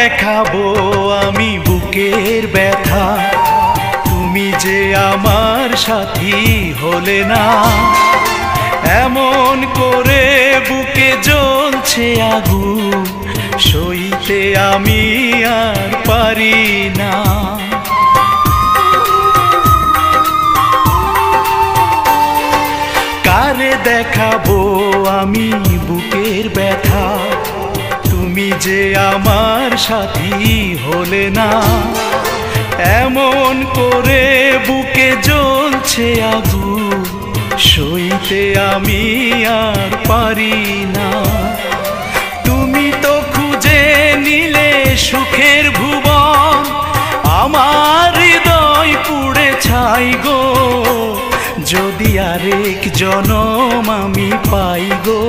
দেখাবো আমি বুকের ব্যথা, তুমি যে আমার সাথী হলে না। এমন করে বুকে জ্বলছে আগুন, সইতে আমি আর পারি না। কারে দেখাবো আমি বুকের ব্যথা, তুমি যে আমার সাথী হলে না। এমন করে বুকে জ্বলছে আগুন, সইতে আমি আর পারি না। তুমি তো খুঁজে নিলে সুখের ভুবন, আমার হৃদয় পুড়ে ছাই গো। যদি আরেক জনম আমি পাই গো।